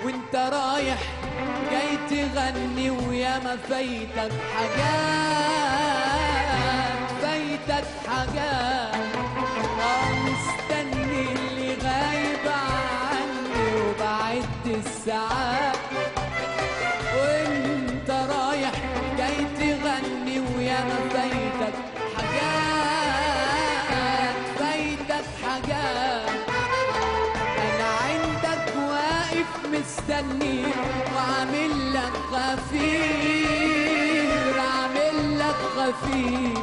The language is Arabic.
وانت رايح جاي تغني وياما فايتك حاجات، فايتك حاجات. مستني اللي غايب عني وبعد الساعات، وانت رايح جاي تغني وياما فايتك حاجات، فايتك حاجات. انا عندك واقف مستني وعامل لك غفير، عامل لك غفير.